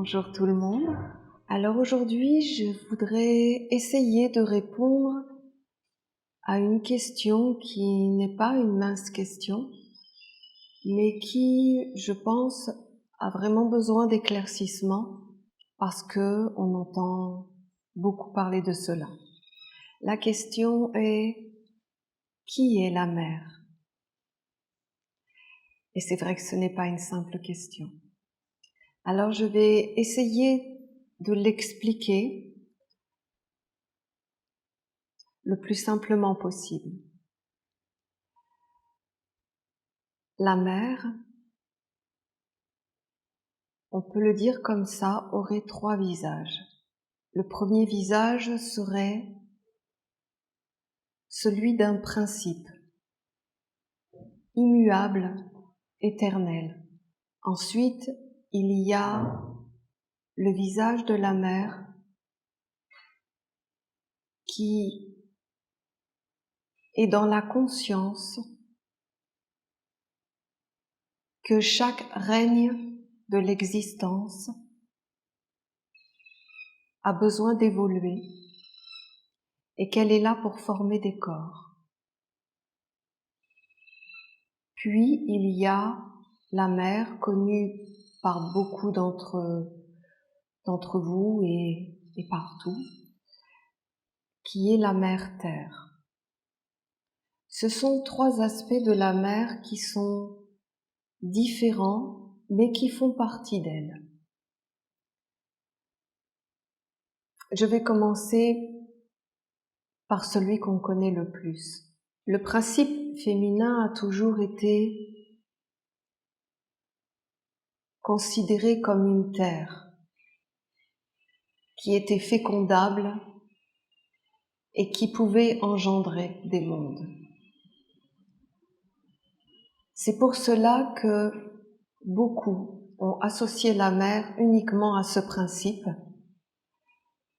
Bonjour tout le monde. Alors aujourd'hui, je voudrais essayer de répondre à une question qui n'est pas une mince question, mais qui, je pense, a vraiment besoin d'éclaircissement parce que on entend beaucoup parler de cela. La question est: qui est la mère? Et c'est vrai que ce n'est pas une simple question. Alors je vais essayer de l'expliquer le plus simplement possible. La mère, on peut le dire comme ça, aurait trois visages. Le premier visage serait celui d'un principe, immuable, éternel. Ensuite, il y a le visage de la mère qui est dans la conscience que chaque règne de l'existence a besoin d'évoluer et qu'elle est là pour former des corps. Puis il y a la mère connue par beaucoup d'entre vous et partout, qui est la mère Terre. Ce sont trois aspects de la mère qui sont différents, mais qui font partie d'elle. Je vais commencer par celui qu'on connaît le plus. Le principe féminin a toujours été considéré comme une terre qui était fécondable et qui pouvait engendrer des mondes. C'est pour cela que beaucoup ont associé la mère uniquement à ce principe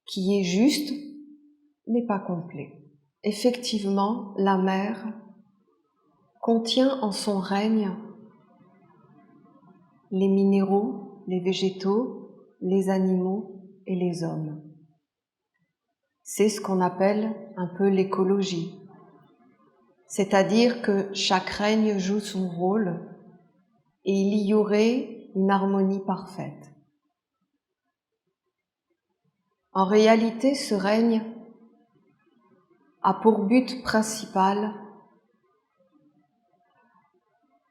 qui est juste mais pas complet. Effectivement, la mère contient en son règne les minéraux, les végétaux, les animaux et les hommes. C'est ce qu'on appelle un peu l'écologie. C'est-à-dire que chaque règne joue son rôle et il y aurait une harmonie parfaite. En réalité, ce règne a pour but principal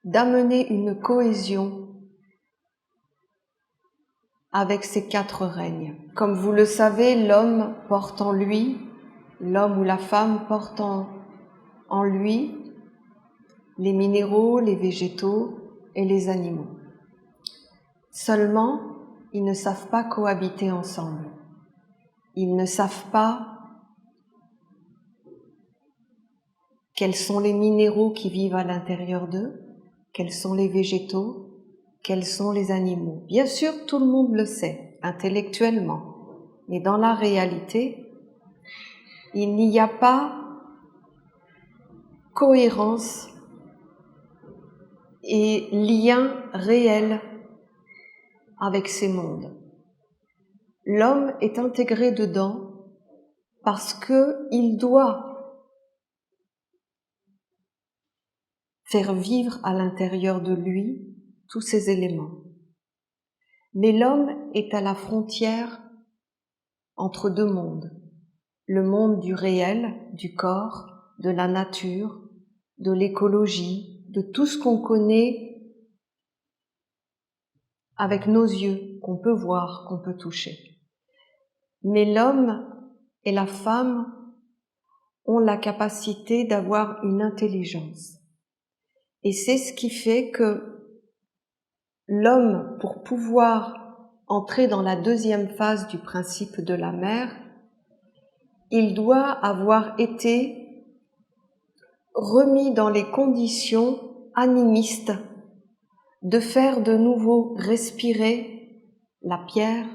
d'amener une cohésion avec ces quatre règnes. Comme vous le savez, l'homme porte en lui, l'homme ou la femme porte en lui les minéraux, les végétaux et les animaux. Seulement, ils ne savent pas cohabiter ensemble. Ils ne savent pas quels sont les minéraux qui vivent à l'intérieur d'eux, quels sont les végétaux, quels sont les animaux. Bien sûr, tout le monde le sait, intellectuellement, mais dans la réalité, il n'y a pas cohérence et lien réel avec ces mondes. L'homme est intégré dedans parce qu'il doit faire vivre à l'intérieur de lui tous ces éléments. Mais l'homme est à la frontière entre deux mondes. Le monde du réel, du corps, de la nature, de l'écologie, de tout ce qu'on connaît avec nos yeux, qu'on peut voir, qu'on peut toucher. Mais l'homme et la femme ont la capacité d'avoir une intelligence. Et c'est ce qui fait que l'homme, pour pouvoir entrer dans la deuxième phase du principe de la mère, il doit avoir été remis dans les conditions animistes de faire de nouveau respirer la pierre,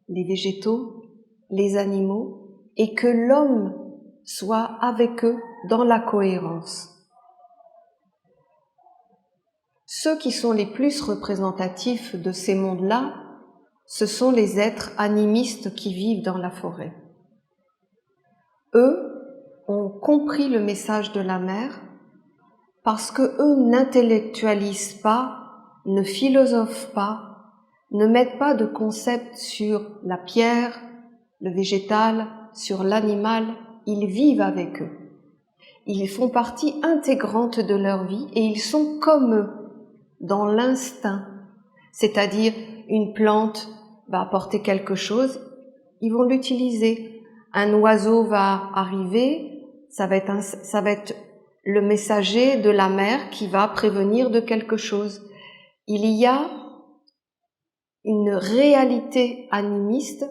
les végétaux, les animaux, et que l'homme soit avec eux dans la cohérence. Ceux qui sont les plus représentatifs de ces mondes-là ce sont les êtres animistes qui vivent dans la forêt. Eux ont compris le message de la mère parce que eux n'intellectualisent pas, ne philosophent pas, ne mettent pas de concept sur la pierre, le végétal, sur l'animal, ils vivent avec eux. Ils font partie intégrante de leur vie et ils sont comme eux, dans l'instinct. C'est-à-dire, une plante va apporter quelque chose, ils vont l'utiliser. Un oiseau va arriver, ça va être le messager de la mère qui va prévenir de quelque chose. Il y a une réalité animiste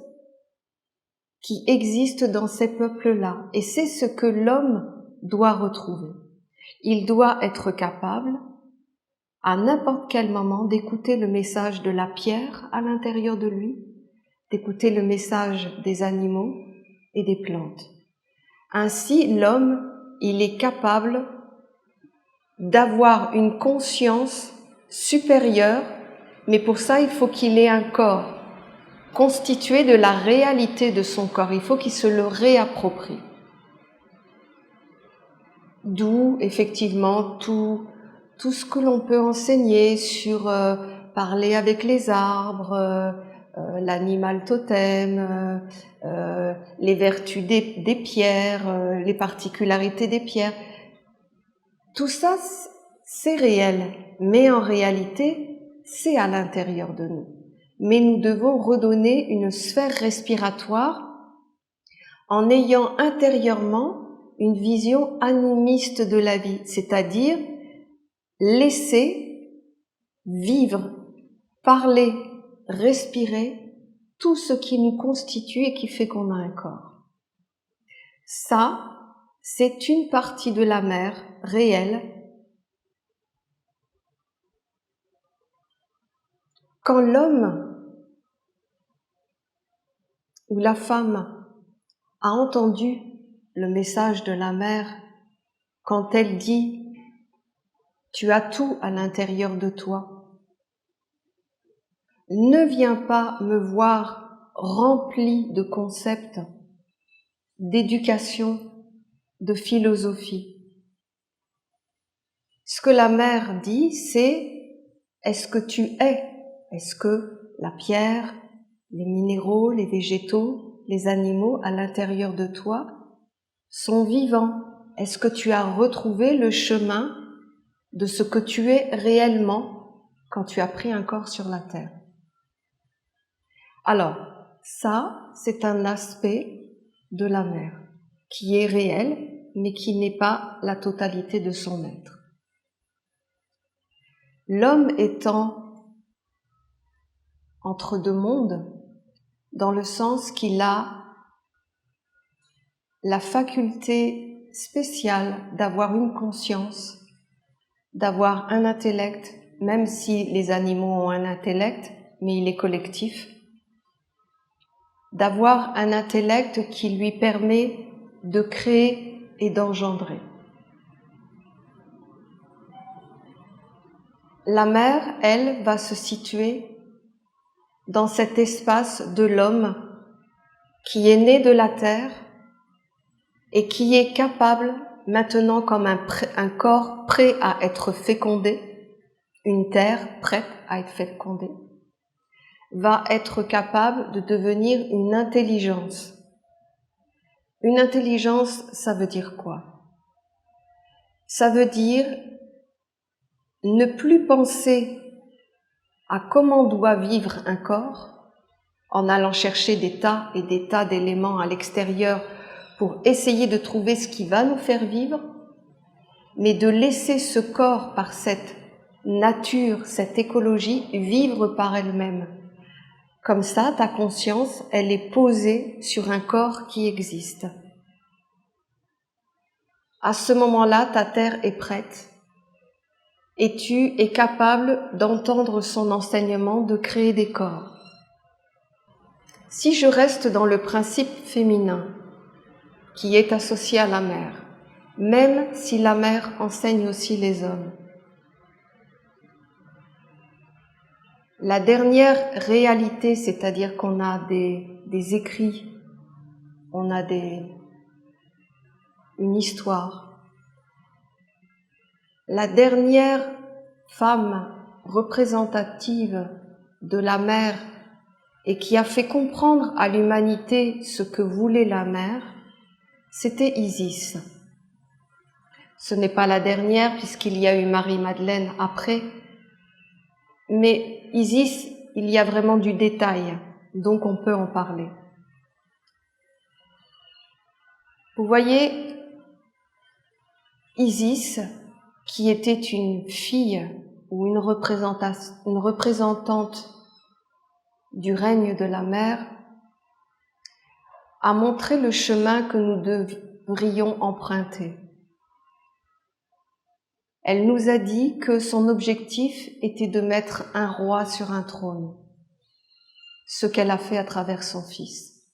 qui existe dans ces peuples-là. Et c'est ce que l'homme doit retrouver. Il doit être capable, à n'importe quel moment, d'écouter le message de la pierre à l'intérieur de lui, d'écouter le message des animaux et des plantes. Ainsi, l'homme, il est capable d'avoir une conscience supérieure, mais pour ça, il faut qu'il ait un corps constitué de la réalité de son corps. Il faut qu'il se le réapproprie. D'où, effectivement, tout ce que l'on peut enseigner sur parler avec les arbres, l'animal totem, les vertus des pierres, les particularités des pierres. Tout ça, c'est réel, mais en réalité, c'est à l'intérieur de nous. Mais nous devons redonner une sphère respiratoire en ayant intérieurement une vision animiste de la vie, c'est-à-dire laisser vivre, parler, respirer tout ce qui nous constitue et qui fait qu'on a un corps. Ça, c'est une partie de la mère réelle. Quand l'homme ou la femme a entendu le message de la mère quand elle dit « Tu as tout à l'intérieur de toi », ne viens pas me voir rempli de concepts, d'éducation, de philosophie. Ce que la mère dit, c'est « Est-ce que tu es ? Est-ce que la pierre, les minéraux, les végétaux, les animaux à l'intérieur de toi sont vivants ? Est-ce que tu as retrouvé le chemin de ce que tu es réellement quand tu as pris un corps sur la terre ? » Alors, ça, c'est un aspect de la mère qui est réel, mais qui n'est pas la totalité de son être. L'homme étant entre deux mondes, dans le sens qu'il a la faculté spéciale d'avoir une conscience, d'avoir un intellect, même si les animaux ont un intellect, mais il est collectif, d'avoir un intellect qui lui permet de créer et d'engendrer. La mère, elle, va se situer dans cet espace de l'homme qui est né de la terre et qui est capable, maintenant comme un corps prêt à être fécondé, une terre prête à être fécondée, va être capable de devenir une intelligence. Une intelligence, ça veut dire quoi ? Ça veut dire ne plus penser à comment doit vivre un corps en allant chercher des tas et des tas d'éléments à l'extérieur pour essayer de trouver ce qui va nous faire vivre, mais de laisser ce corps par cette nature, cette écologie, vivre par elle-même. Comme ça, ta conscience, elle est posée sur un corps qui existe. À ce moment-là, ta terre est prête et tu es capable d'entendre son enseignement, de créer des corps. Si je reste dans le principe féminin qui est associé à la mère, même si la mère enseigne aussi les hommes, La dernière réalité, c'est-à-dire qu'on a des écrits, on a une histoire. La dernière femme représentative de la mer et qui a fait comprendre à l'humanité ce que voulait la mer, c'était Isis. Ce n'est pas la dernière puisqu'il y a eu Marie-Madeleine après, mais Isis, il y a vraiment du détail, donc on peut en parler. Vous voyez, Isis, qui était une fille ou une représentante du règne de la mer, a montré le chemin que nous devrions emprunter. Elle nous a dit que son objectif était de mettre un roi sur un trône, ce qu'elle a fait à travers son fils.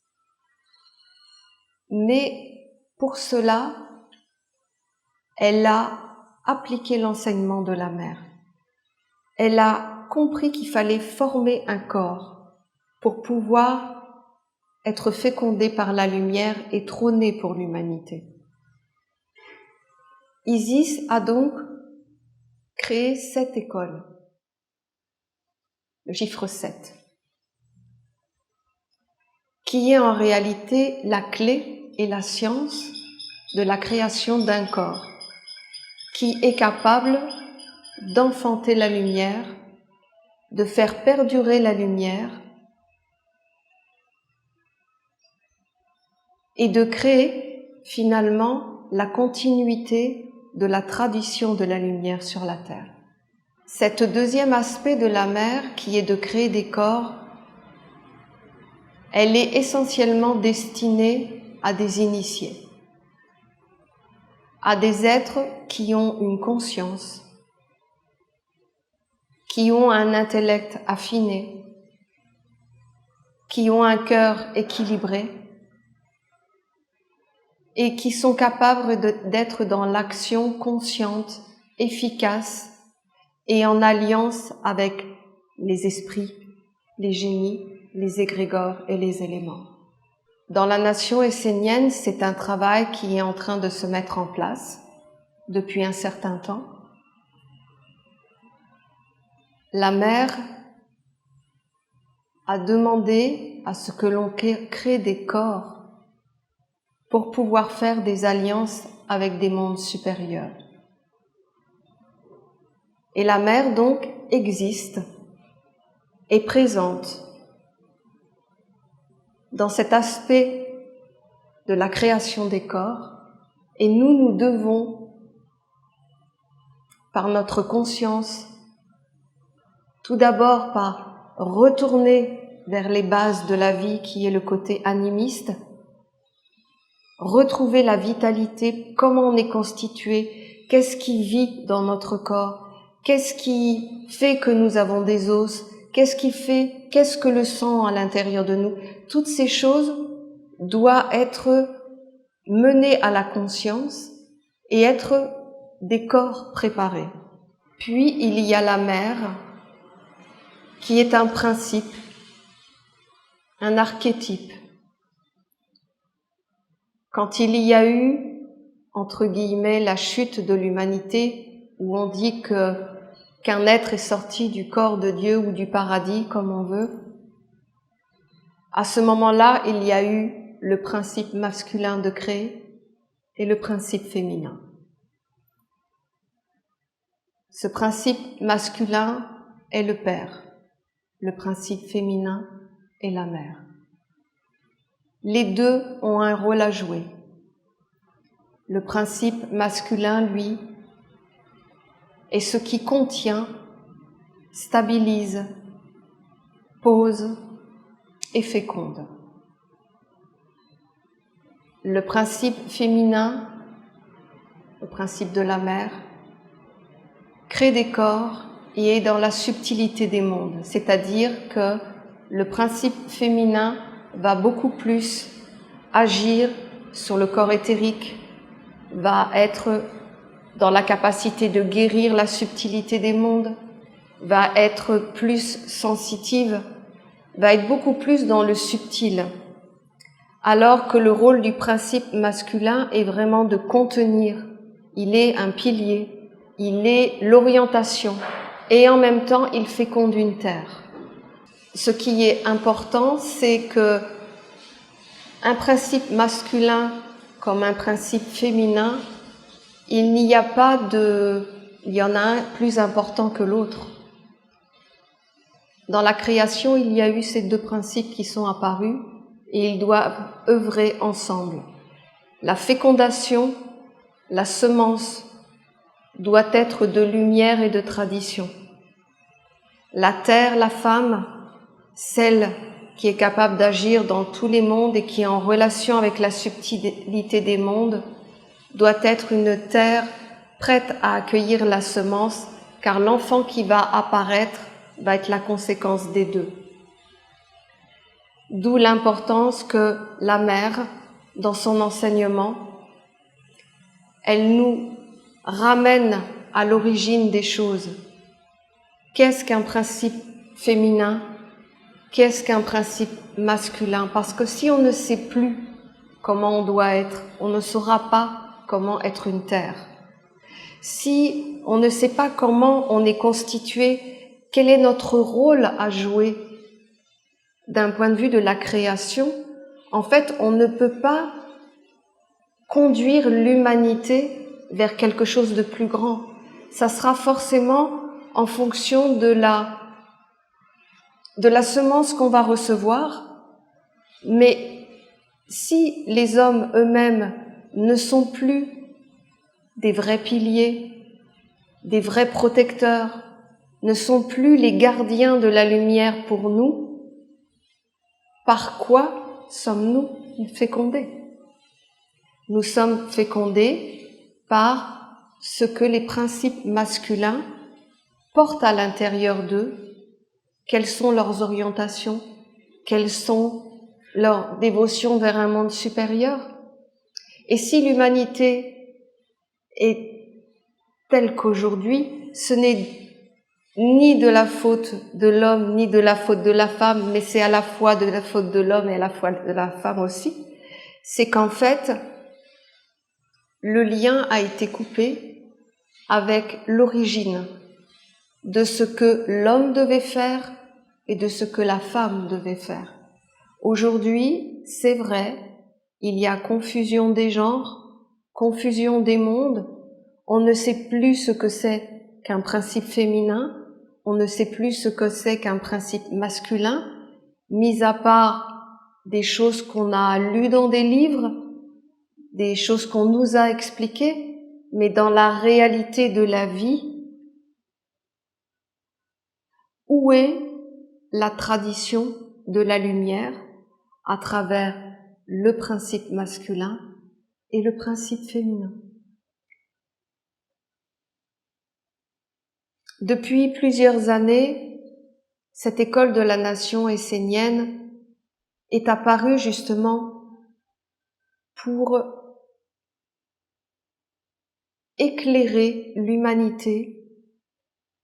Mais pour cela, elle a appliqué l'enseignement de la mer. Elle a compris qu'il fallait former un corps pour pouvoir être fécondé par la lumière et trôner pour l'humanité. Isis a donc créé 7 écoles, le chiffre 7, qui est en réalité la clé et la science de la création d'un corps qui est capable d'enfanter la lumière, de faire perdurer la lumière et de créer finalement la continuité de la tradition de la lumière sur la terre. Cet deuxième aspect de la mer, qui est de créer des corps, elle est essentiellement destinée à des initiés, à des êtres qui ont une conscience, qui ont un intellect affiné, qui ont un cœur équilibré et qui sont capables d'être dans l'action consciente, efficace et en alliance avec les esprits, les génies, les égrégores et les éléments. Dans la nation essénienne, c'est un travail qui est en train de se mettre en place depuis un certain temps. La mère a demandé à ce que l'on crée des corps pour pouvoir faire des alliances avec des mondes supérieurs. Et la mère, donc, existe, est présente dans cet aspect de la création des corps, et nous devons, par notre conscience, tout d'abord par retourner vers les bases de la vie qui est le côté animiste, retrouver la vitalité, comment on est constitué, qu'est-ce qui vit dans notre corps, qu'est-ce qui fait que nous avons des os, qu'est-ce que le sang à l'intérieur de nous. Toutes ces choses doivent être menées à la conscience et être des corps préparés. Puis il y a la mère, qui est un principe, un archétype. Quand il y a eu, entre guillemets, la chute de l'humanité, où on dit qu'un être est sorti du corps de Dieu ou du paradis, comme on veut, à ce moment-là, il y a eu le principe masculin de créer et le principe féminin. Ce principe masculin est le père, le principe féminin est la mère. Les deux ont un rôle à jouer. Le principe masculin, lui, est ce qui contient, stabilise, pose et féconde. Le principe féminin, le principe de la mère, crée des corps et est dans la subtilité des mondes, c'est-à-dire que le principe féminin va beaucoup plus agir sur le corps éthérique, va être dans la capacité de guérir la subtilité des mondes, va être plus sensitive, va être beaucoup plus dans le subtil, alors que le rôle du principe masculin est vraiment de contenir. Il est un pilier, il est l'orientation, et en même temps, il féconde une terre. Ce qui est important, c'est que un principe masculin comme un principe féminin, il n'y a pas il y en a un plus important que l'autre. Dans la création, il y a eu ces deux principes qui sont apparus et ils doivent œuvrer ensemble. La fécondation, la semence, doit être de lumière et de tradition. La terre, la femme, celle qui est capable d'agir dans tous les mondes et qui est en relation avec la subtilité des mondes, doit être une terre prête à accueillir la semence, car l'enfant qui va apparaître va être la conséquence des deux. D'où l'importance que la mère, dans son enseignement, elle nous ramène à l'origine des choses. Qu'est-ce qu'un principe féminin? Qu'est-ce qu'un principe masculin? Parce que si on ne sait plus comment on doit être, on ne saura pas comment être une terre. Si on ne sait pas comment on est constitué, quel est notre rôle à jouer d'un point de vue de la création, en fait, on ne peut pas conduire l'humanité vers quelque chose de plus grand. Ça sera forcément en fonction de la semence qu'on va recevoir, mais si les hommes eux-mêmes ne sont plus des vrais piliers, des vrais protecteurs, ne sont plus les gardiens de la lumière pour nous, par quoi sommes-nous fécondés? Nous sommes fécondés par ce que les principes masculins portent à l'intérieur d'eux, quelles sont leurs orientations, quelles sont leurs dévotions vers un monde supérieur. Et si l'humanité est telle qu'aujourd'hui, ce n'est ni de la faute de l'homme, ni de la faute de la femme, mais c'est à la fois de la faute de l'homme et à la fois de la femme aussi, c'est qu'en fait, le lien a été coupé avec l'origine de ce que l'homme devait faire et de ce que la femme devait faire. Aujourd'hui, c'est vrai, il y a confusion des genres, confusion des mondes, on ne sait plus ce que c'est qu'un principe féminin, on ne sait plus ce que c'est qu'un principe masculin, mis à part des choses qu'on a lues dans des livres, des choses qu'on nous a expliquées, mais dans la réalité de la vie, où est la tradition de la lumière à travers le principe masculin et le principe féminin? Depuis plusieurs années, cette école de la nation essénienne est apparue justement pour éclairer l'humanité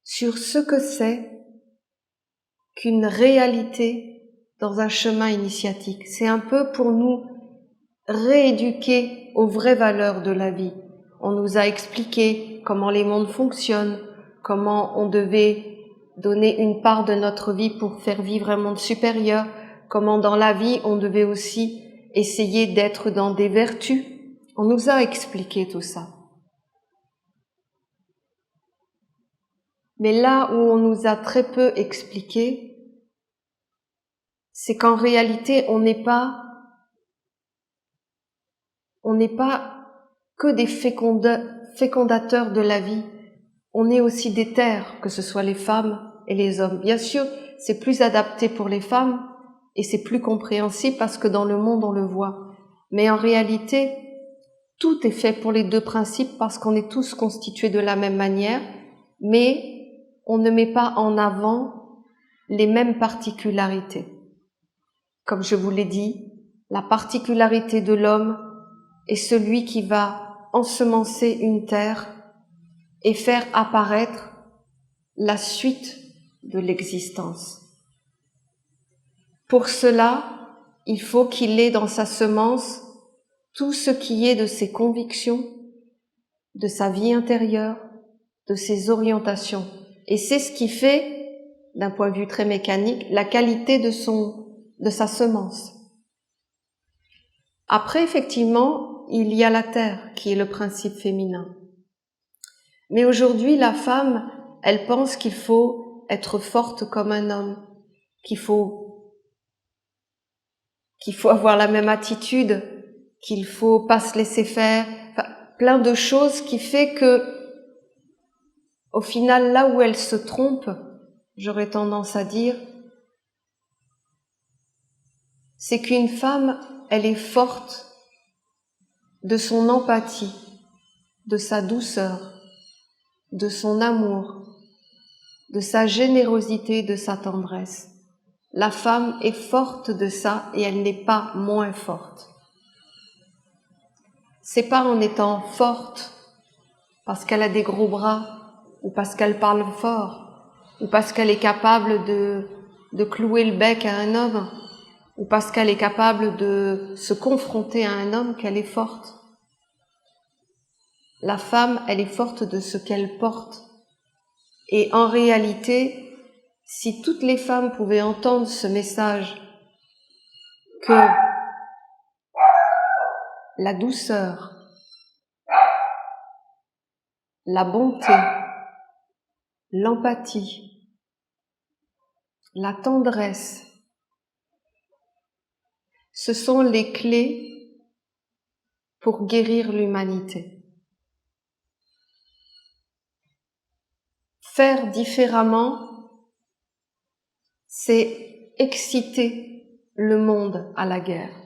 sur ce que c'est qu'une réalité dans un chemin initiatique. C'est un peu pour nous rééduquer aux vraies valeurs de la vie. On nous a expliqué comment les mondes fonctionnent, comment on devait donner une part de notre vie pour faire vivre un monde supérieur, comment dans la vie on devait aussi essayer d'être dans des vertus. On nous a expliqué tout ça. Mais là où on nous a très peu expliqué, c'est qu'en réalité on n'est pas que des fécondateurs de la vie. On est aussi des terres, que ce soit les femmes et les hommes. Bien sûr, c'est plus adapté pour les femmes et c'est plus compréhensible parce que dans le monde, on le voit. Mais en réalité, tout est fait pour les deux principes parce qu'on est tous constitués de la même manière, mais on ne met pas en avant les mêmes particularités. Comme je vous l'ai dit, la particularité de l'homme est celui qui va ensemencer une terre et faire apparaître la suite de l'existence. Pour cela, il faut qu'il ait dans sa semence tout ce qui est de ses convictions, de sa vie intérieure, de ses orientations. Et c'est ce qui fait, d'un point de vue très mécanique, la qualité de sa semence. Après, effectivement, il y a la terre, qui est le principe féminin. Mais aujourd'hui, la femme, elle pense qu'il faut être forte comme un homme, qu'il faut avoir la même attitude, qu'il faut pas se laisser faire, enfin, plein de choses qui fait que, au final, là où elle se trompe, j'aurais tendance à dire, c'est qu'une femme, elle est forte de son empathie, de sa douceur, de son amour, de sa générosité, de sa tendresse. La femme est forte de ça et elle n'est pas moins forte. C'est pas en étant forte parce qu'elle a des gros bras ou parce qu'elle parle fort ou parce qu'elle est capable de clouer le bec à un homme ou parce qu'elle est capable de se confronter à un homme qu'elle est forte. La femme, elle est forte de ce qu'elle porte. Et en réalité, si toutes les femmes pouvaient entendre ce message que la douceur, la bonté, l'empathie, la tendresse, ce sont les clés pour guérir l'humanité. Faire différemment, c'est exciter le monde à la guerre.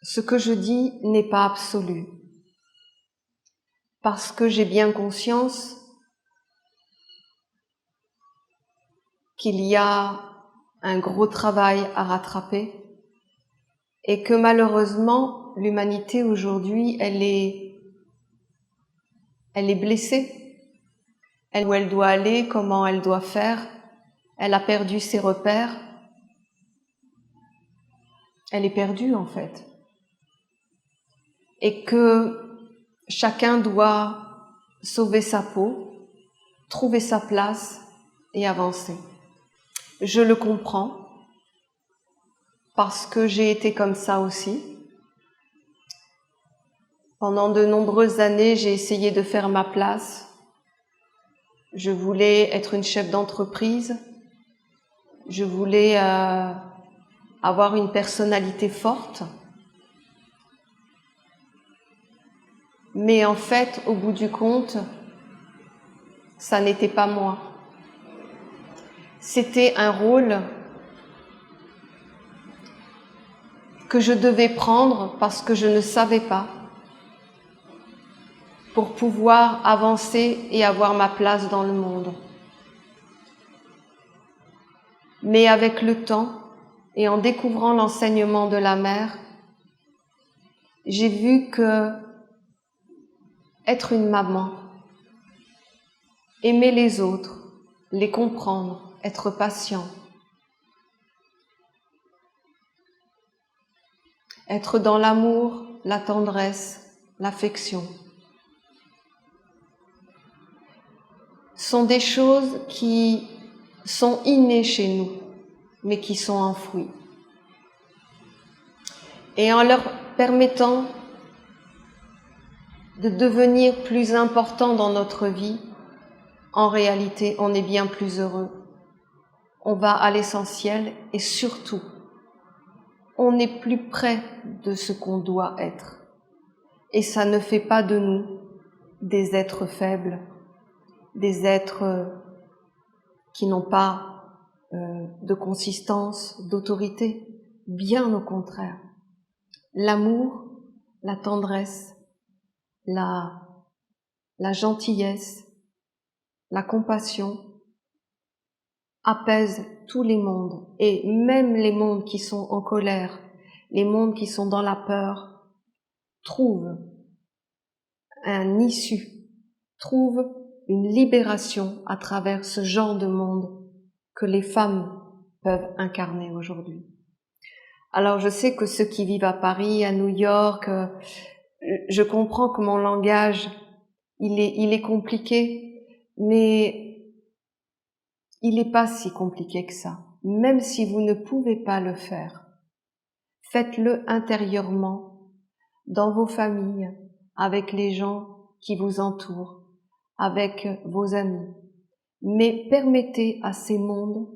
Ce que je dis n'est pas absolu, parce que j'ai bien conscience qu'il y a un gros travail à rattraper et que malheureusement, l'humanité aujourd'hui, elle est blessée. Où elle doit aller, comment elle doit faire, elle a perdu ses repères. Elle est perdue en fait. Et que chacun doit sauver sa peau, trouver sa place et avancer. Je le comprends parce que j'ai été comme ça aussi. Pendant de nombreuses années, j'ai essayé de faire ma place. Je voulais être une chef d'entreprise. Je voulais avoir une personnalité forte. Mais en fait, au bout du compte, ça n'était pas moi. C'était un rôle que je devais prendre parce que je ne savais pas, pour pouvoir avancer et avoir ma place dans le monde. Mais avec le temps, et en découvrant l'enseignement de la mère, j'ai vu que être une maman, aimer les autres, les comprendre, être patient, être dans l'amour, la tendresse, l'affection, sont des choses qui sont innées chez nous, mais qui sont enfouies. Et en leur permettant de devenir plus importants dans notre vie, en réalité, on est bien plus heureux. On va à l'essentiel et surtout, on est plus près de ce qu'on doit être. Et ça ne fait pas de nous des êtres faibles, des êtres qui n'ont pas de consistance, d'autorité. Bien au contraire. L'amour, la tendresse, la gentillesse, la compassion apaisent tous les mondes, et même les mondes qui sont en colère, les mondes qui sont dans la peur, trouvent un issue, trouvent une libération à travers ce genre de monde que les femmes peuvent incarner aujourd'hui. Alors je sais que ceux qui vivent à Paris, à New York, je comprends que mon langage, il est compliqué, mais il n'est pas si compliqué que ça. Même si vous ne pouvez pas le faire, faites-le intérieurement, dans vos familles, avec les gens qui vous entourent, avec vos amis. Mais permettez à ces mondes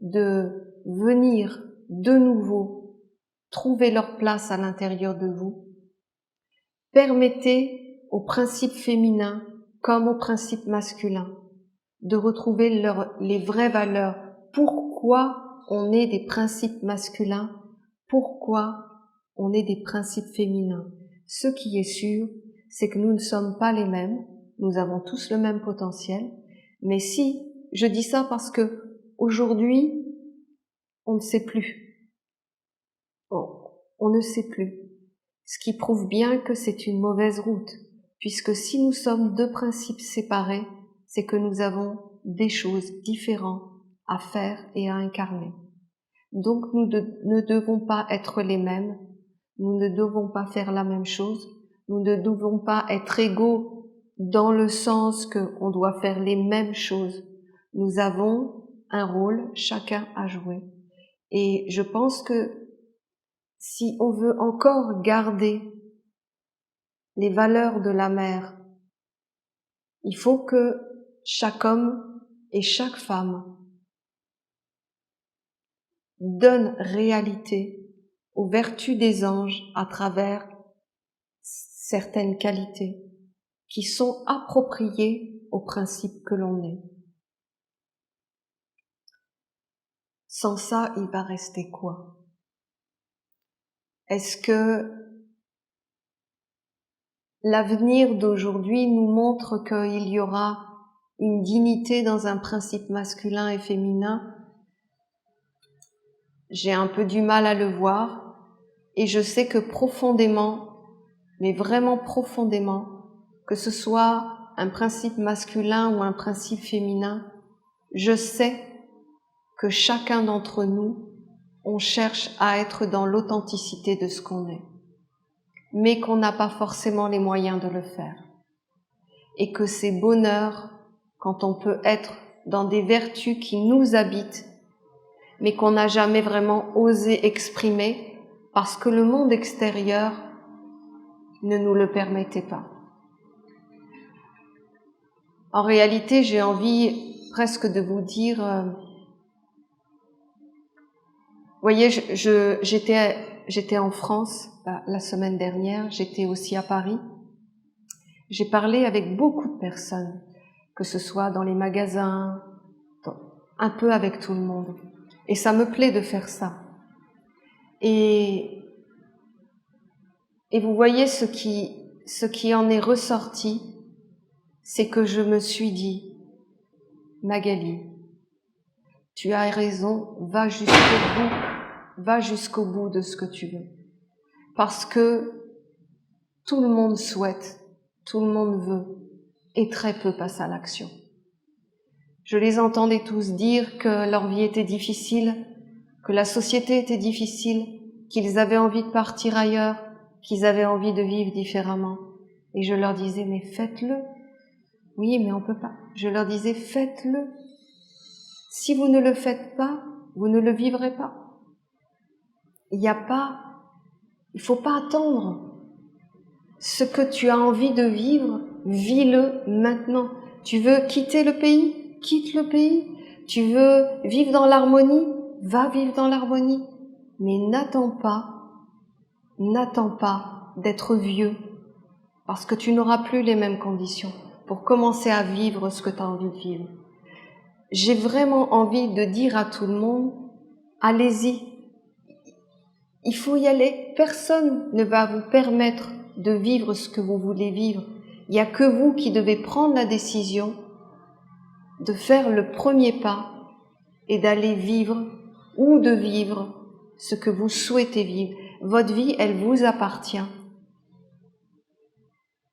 de venir de nouveau trouver leur place à l'intérieur de vous. Permettez aux principes féminins comme aux principes masculins de retrouver les vraies valeurs. Pourquoi on est des principes masculins? Pourquoi on est des principes féminins? Ce qui est sûr, c'est que nous ne sommes pas les mêmes, nous avons tous le même potentiel, mais si, je dis ça parce que aujourd'hui, on ne sait plus. On ne sait plus. Ce qui prouve bien que c'est une mauvaise route, puisque si nous sommes deux principes séparés, c'est que nous avons des choses différentes à faire et à incarner. Donc nous ne devons pas être les mêmes, nous ne devons pas faire la même chose, nous ne devons pas être égaux dans le sens qu'on doit faire les mêmes choses. Nous avons un rôle, chacun à jouer. Et je pense que si on veut encore garder les valeurs de la mère, il faut que chaque homme et chaque femme donne réalité aux vertus des anges à travers certaines qualités qui sont appropriées aux principes que l'on est. Sans ça, il va rester quoi? Est-ce que l'avenir d'aujourd'hui nous montre qu'il y aura une dignité dans un principe masculin et féminin? J'ai un peu du mal à le voir et je sais que profondément, mais vraiment profondément, que ce soit un principe masculin ou un principe féminin, je sais que chacun d'entre nous, on cherche à être dans l'authenticité de ce qu'on est, mais qu'on n'a pas forcément les moyens de le faire. Et que c'est bonheur quand on peut être dans des vertus qui nous habitent, mais qu'on n'a jamais vraiment osé exprimer parce que le monde extérieur ne nous le permettait pas. En réalité, j'ai envie presque de vous dire, voyez, j'étais en France la semaine dernière, j'étais aussi à Paris. J'ai parlé avec beaucoup de personnes, que ce soit dans les magasins, un peu avec tout le monde. Et ça me plaît de faire ça. Et vous voyez, ce qui en est ressorti, c'est que je me suis dit, Magali, tu as raison, va jusqu'au bout de ce que tu veux. Parce que tout le monde souhaite, tout le monde veut, et très peu passent à l'action. Je les entendais tous dire que leur vie était difficile, que la société était difficile, qu'ils avaient envie de partir ailleurs, qu'ils avaient envie de vivre différemment. Et je leur disais, mais faites-le. Oui, mais on peut pas. Je leur disais, faites-le. Si vous ne le faites pas, vous ne le vivrez pas. Il faut pas attendre. Ce que tu as envie de vivre, vis-le maintenant. Tu veux quitter le pays? Quitte le pays. Tu veux vivre dans l'harmonie? Va vivre dans l'harmonie. Mais n'attends pas d'être vieux, parce que tu n'auras plus les mêmes conditions pour commencer à vivre ce que tu as envie de vivre. J'ai vraiment envie de dire à tout le monde, allez-y. Il faut y aller. Personne ne va vous permettre de vivre ce que vous voulez vivre. Il n'y a que vous qui devez prendre la décision de faire le premier pas et d'aller vivre ou de vivre ce que vous souhaitez vivre. Votre vie, elle vous appartient.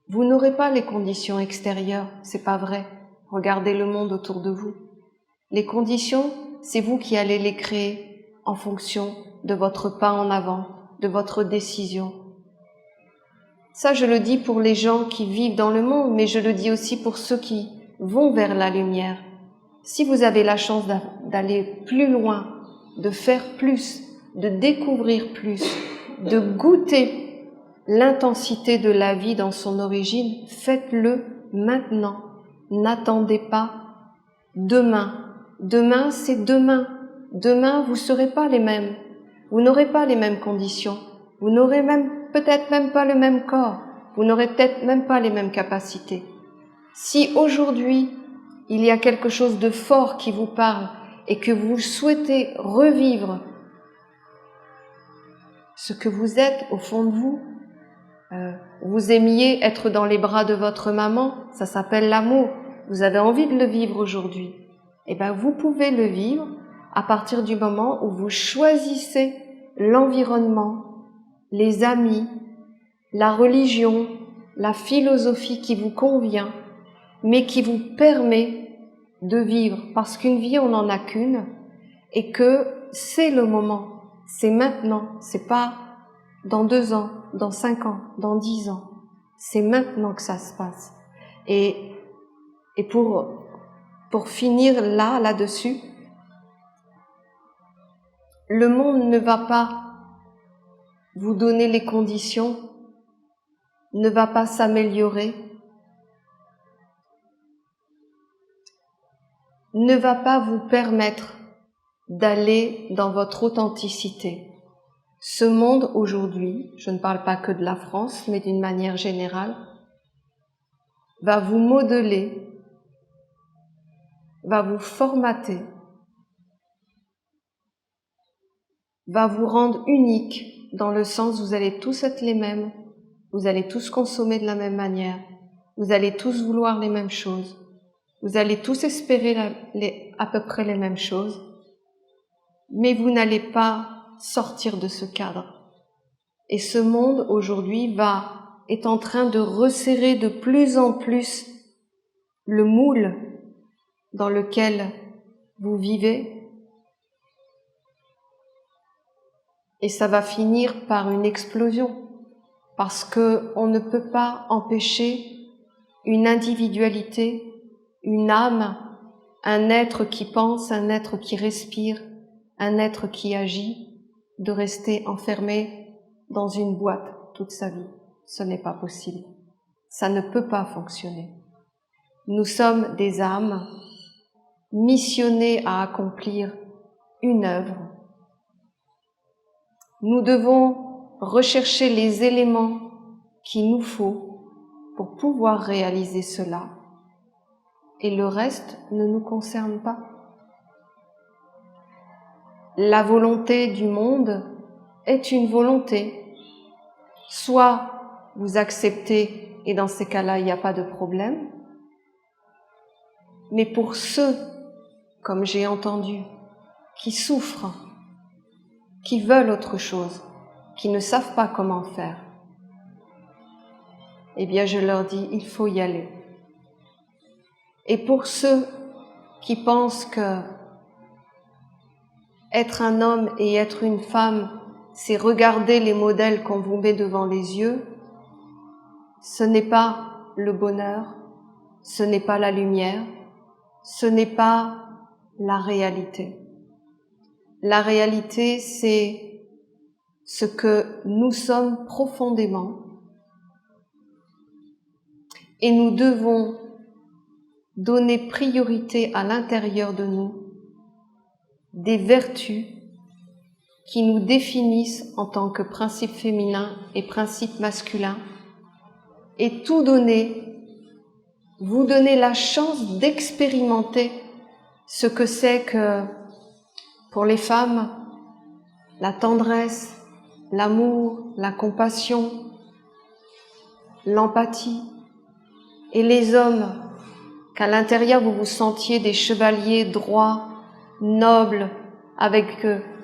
Vous n'aurez pas les conditions extérieures, c'est pas vrai. Regardez le monde autour de vous. Les conditions, c'est vous qui allez les créer en fonction de votre pas en avant, de votre décision. Ça, je le dis pour les gens qui vivent dans le monde, mais je le dis aussi pour ceux qui vont vers la lumière. Si vous avez la chance d'aller plus loin, de faire plus, de découvrir plus, de goûter l'intensité de la vie dans son origine, faites-le maintenant. N'attendez pas demain. Demain, c'est demain. Demain, vous ne serez pas les mêmes. Vous n'aurez pas les mêmes conditions. Vous n'aurez peut-être même pas le même corps. Vous n'aurez peut-être même pas les mêmes capacités. Si aujourd'hui, il y a quelque chose de fort qui vous parle et que vous souhaitez revivre ce que vous êtes au fond de vous, vous aimiez être dans les bras de votre maman, ça s'appelle l'amour. Vous avez envie de le vivre aujourd'hui. Eh bien, vous pouvez le vivre à partir du moment où vous choisissez l'environnement, les amis, la religion, la philosophie qui vous convient, mais qui vous permet de vivre. Parce qu'une vie, on n'en a qu'une, et que c'est le moment, c'est maintenant, c'est pas dans 2 ans, dans 5 ans, dans 10 ans. C'est maintenant que ça se passe. Et pour finir là-dessus, le monde ne va pas vous donner les conditions, ne va pas s'améliorer, ne va pas vous permettre d'aller dans votre authenticité. Ce monde aujourd'hui, je ne parle pas que de la France, mais d'une manière générale, va vous modeler, va vous formater, va vous rendre unique dans le sens où vous allez tous être les mêmes, vous allez tous consommer de la même manière, vous allez tous vouloir les mêmes choses, vous allez tous espérer à peu près les mêmes choses, mais vous n'allez pas sortir de ce cadre. Et ce monde aujourd'hui est en train de resserrer de plus en plus le moule dans lequel vous vivez, et ça va finir par une explosion, parce que on ne peut pas empêcher une individualité, une âme, un être qui pense, un être qui respire, un être qui agit, de rester enfermé dans une boîte toute sa vie. Ce n'est pas possible. Ça ne peut pas fonctionner. Nous sommes des âmes missionnées à accomplir une œuvre. Nous devons rechercher les éléments qu'il nous faut pour pouvoir réaliser cela. Et le reste ne nous concerne pas. La volonté du monde est une volonté. Soit vous acceptez, et dans ces cas-là, il n'y a pas de problème. Mais pour ceux, comme j'ai entendu, qui souffrent, qui veulent autre chose, qui ne savent pas comment faire, eh bien je leur dis, il faut y aller. Et pour ceux qui pensent que être un homme et être une femme, c'est regarder les modèles qu'on vous met devant les yeux, ce n'est pas le bonheur, ce n'est pas la lumière, ce n'est pas la réalité. La réalité, c'est ce que nous sommes profondément, et nous devons donner priorité à l'intérieur de nous des vertus qui nous définissent en tant que principe féminin et principe masculin, et tout donner, vous donner la chance d'expérimenter ce que c'est que, pour les femmes, la tendresse, l'amour, la compassion, l'empathie, et les hommes, qu'à l'intérieur vous vous sentiez des chevaliers droits, nobles,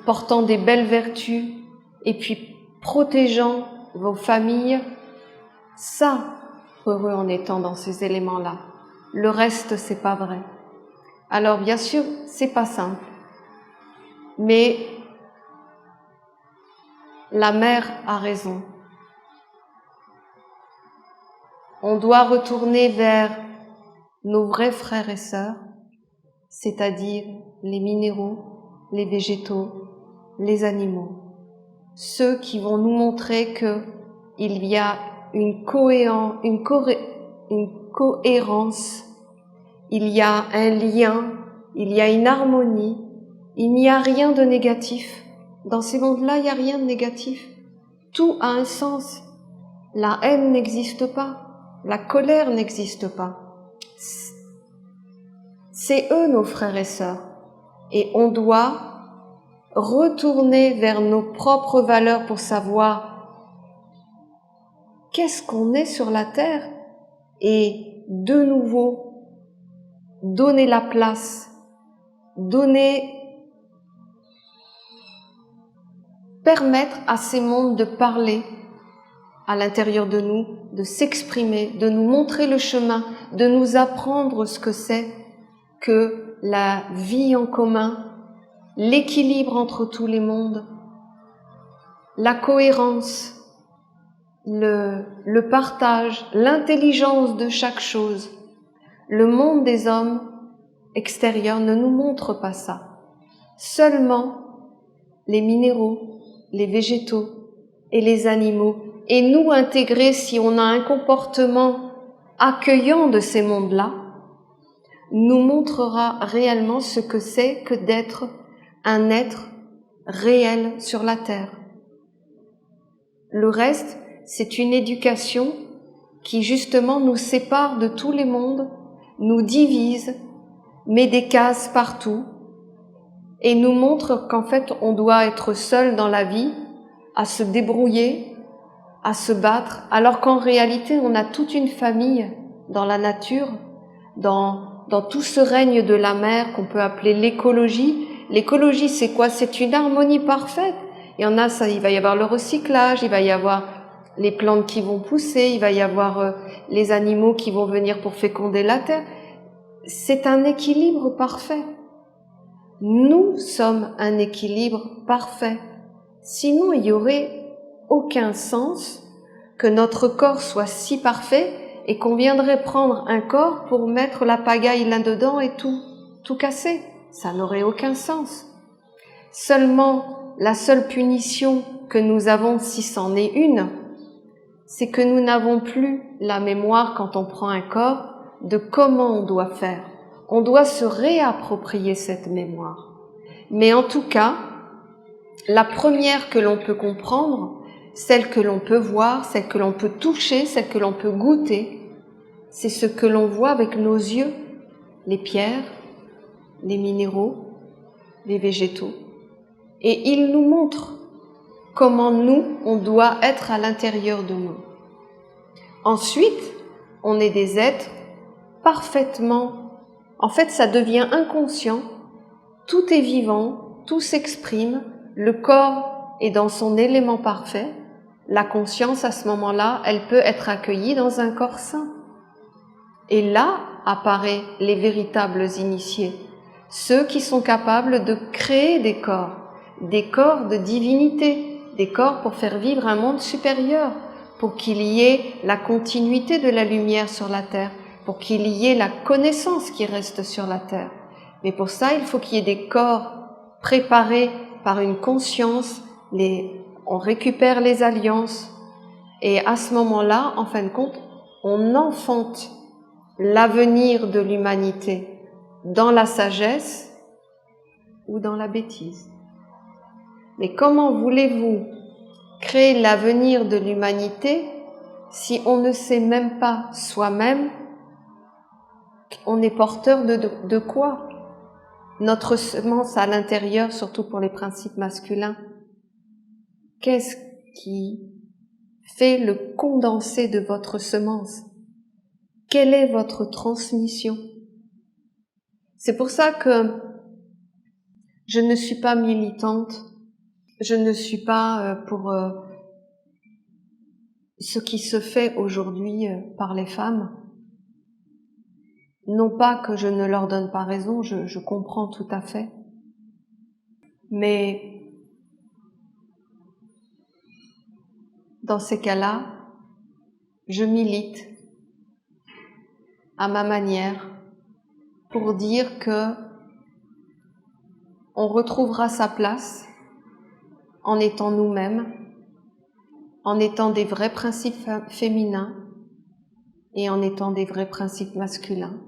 portant des belles vertus, et puis protégeant vos familles, ça, heureux en étant dans ces éléments-là. le reste c'est pas vrai. Alors bien sûr, c'est pas simple, mais la mère a raison. On doit retourner vers nos vrais frères et sœurs, c'est-à-dire les minéraux, les végétaux, les animaux. Ceux qui vont nous montrer qu'il y a une cohérence, il y a un lien, il y a une harmonie, il n'y a rien de négatif. Dans ces mondes-là, il n'y a rien de négatif. Tout a un sens. La haine n'existe pas, la colère n'existe pas. C'est eux nos frères et sœurs. Et on doit retourner vers nos propres valeurs pour savoir qu'est-ce qu'on est sur la terre et de nouveau donner la place, permettre à ces mondes de parler à l'intérieur de nous, de s'exprimer, de nous montrer le chemin, de nous apprendre ce que c'est que la vie en commun, l'équilibre entre tous les mondes, la cohérence, le partage, l'intelligence de chaque chose. Le monde des hommes extérieurs ne nous montre pas ça. Seulement les minéraux, les végétaux et les animaux. Et nous intégrer, si on a un comportement accueillant de ces mondes-là, nous montrera réellement ce que c'est que d'être un être réel sur la terre. Le reste, c'est une éducation qui justement nous sépare de tous les mondes, nous divise, met des cases partout et nous montre qu'en fait on doit être seul dans la vie, à se débrouiller, à se battre, alors qu'en réalité on a toute une famille dans la nature, dans tout ce règne de la mer qu'on peut appeler l'écologie. L'écologie, c'est quoi? C'est une harmonie parfaite. Il y en a, il va y avoir le recyclage, il va y avoir les plantes qui vont pousser, il va y avoir les animaux qui vont venir pour féconder la terre. C'est un équilibre parfait. Nous sommes un équilibre parfait. Sinon, il y aurait aucun sens que notre corps soit si parfait et qu'on viendrait prendre un corps pour mettre la pagaille là-dedans et tout casser. Ça n'aurait aucun sens. Seulement, la seule punition que nous avons, si c'en est une, c'est que nous n'avons plus la mémoire quand on prend un corps de comment on doit faire. On doit se réapproprier cette mémoire. Mais en tout cas, la première que l'on peut comprendre, celle que l'on peut voir, celle que l'on peut toucher, celle que l'on peut goûter, c'est ce que l'on voit avec nos yeux, les pierres, les minéraux, les végétaux. Et il nous montre comment nous, on doit être à l'intérieur de nous. Ensuite, on est des êtres parfaitement, en fait ça devient inconscient, tout est vivant, tout s'exprime, le corps est dans son élément parfait, la conscience à ce moment-là, elle peut être accueillie dans un corps sain. Et là apparaissent les véritables initiés, ceux qui sont capables de créer des corps de divinité, des corps pour faire vivre un monde supérieur, pour qu'il y ait la continuité de la lumière sur la terre, pour qu'il y ait la connaissance qui reste sur la terre. Mais pour ça, il faut qu'il y ait des corps préparés par une conscience, on récupère les alliances, et à ce moment-là, en fin de compte, on enfante l'avenir de l'humanité dans la sagesse ou dans la bêtise. Mais comment voulez-vous créer l'avenir de l'humanité si on ne sait même pas soi-même on est porteur de quoi? Notre semence à l'intérieur, surtout pour les principes masculins, qu'est-ce qui fait le condensé de votre semence? Quelle est votre transmission? C'est pour ça que je ne suis pas militante, je ne suis pas pour ce qui se fait aujourd'hui par les femmes. Non pas que je ne leur donne pas raison, je comprends tout à fait, mais dans ces cas-là, je milite à ma manière pour dire que on retrouvera sa place en étant nous-mêmes, en étant des vrais principes féminins et en étant des vrais principes masculins.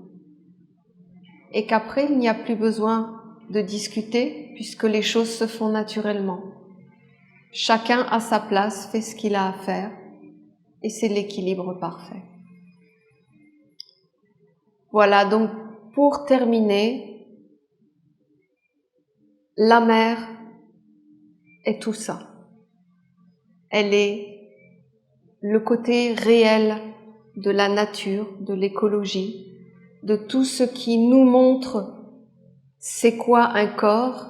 Et qu'après, il n'y a plus besoin de discuter puisque les choses se font naturellement. Chacun à sa place fait ce qu'il a à faire et c'est l'équilibre parfait. Voilà, donc pour terminer, la mer est tout ça. Elle est le côté réel de la nature, de l'écologie, de tout ce qui nous montre c'est quoi un corps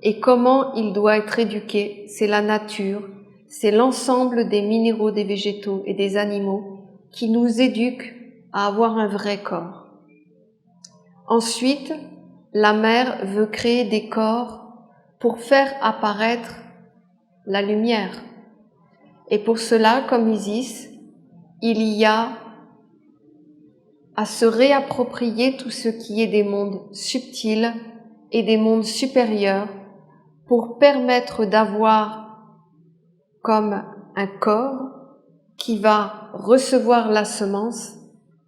et comment il doit être éduqué. C'est la nature, c'est l'ensemble des minéraux, des végétaux et des animaux qui nous éduquent à avoir un vrai corps. Ensuite, la mère veut créer des corps pour faire apparaître la lumière. Et pour cela, comme Isis, il y a à se réapproprier tout ce qui est des mondes subtils et des mondes supérieurs pour permettre d'avoir comme un corps qui va recevoir la semence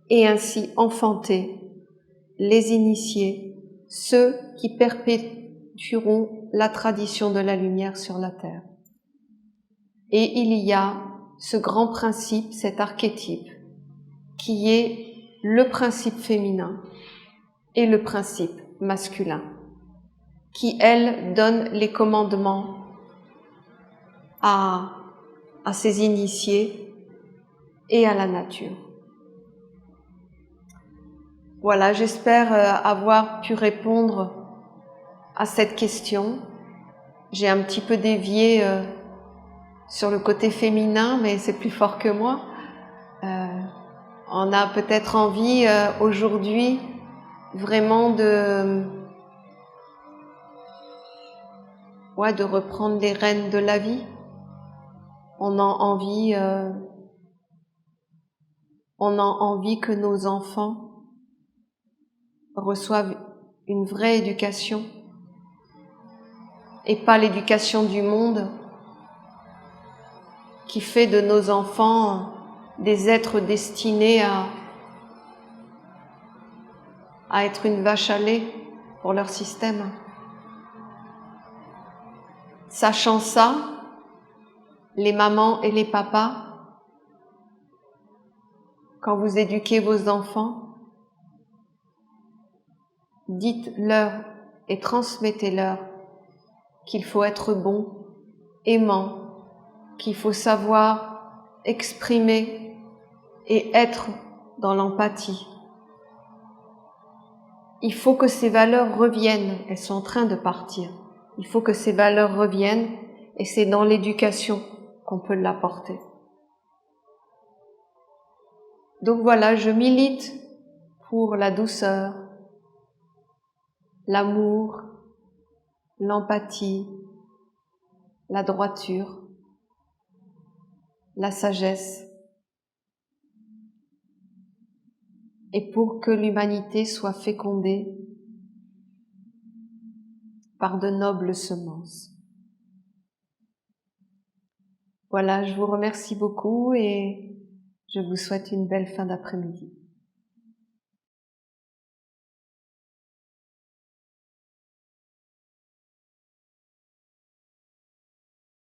et ainsi enfanter les initiés, ceux qui perpétueront la tradition de la lumière sur la terre. Et il y a ce grand principe, cet archétype, qui est le principe féminin et le principe masculin, qui, elle, donne les commandements à ses initiés et à la nature. Voilà, j'espère avoir pu répondre à cette question. J'ai un petit peu dévié sur le côté féminin, mais c'est plus fort que moi. On a peut-être envie aujourd'hui vraiment de reprendre les rênes de la vie. On a envie que nos enfants reçoivent une vraie éducation et pas l'éducation du monde qui fait de nos enfants des êtres destinés à être une vache à lait pour leur système. Sachant ça, les mamans et les papas, quand vous éduquez vos enfants, dites-leur et transmettez-leur qu'il faut être bon, aimant, qu'il faut savoir exprimer et être dans l'empathie. Il faut que ces valeurs reviennent, elles sont en train de partir. Il faut que ces valeurs reviennent et c'est dans l'éducation qu'on peut l'apporter. Donc voilà, je milite pour la douceur, l'amour, l'empathie, la droiture, la sagesse, et pour que l'humanité soit fécondée par de nobles semences. Voilà, je vous remercie beaucoup et je vous souhaite une belle fin d'après-midi.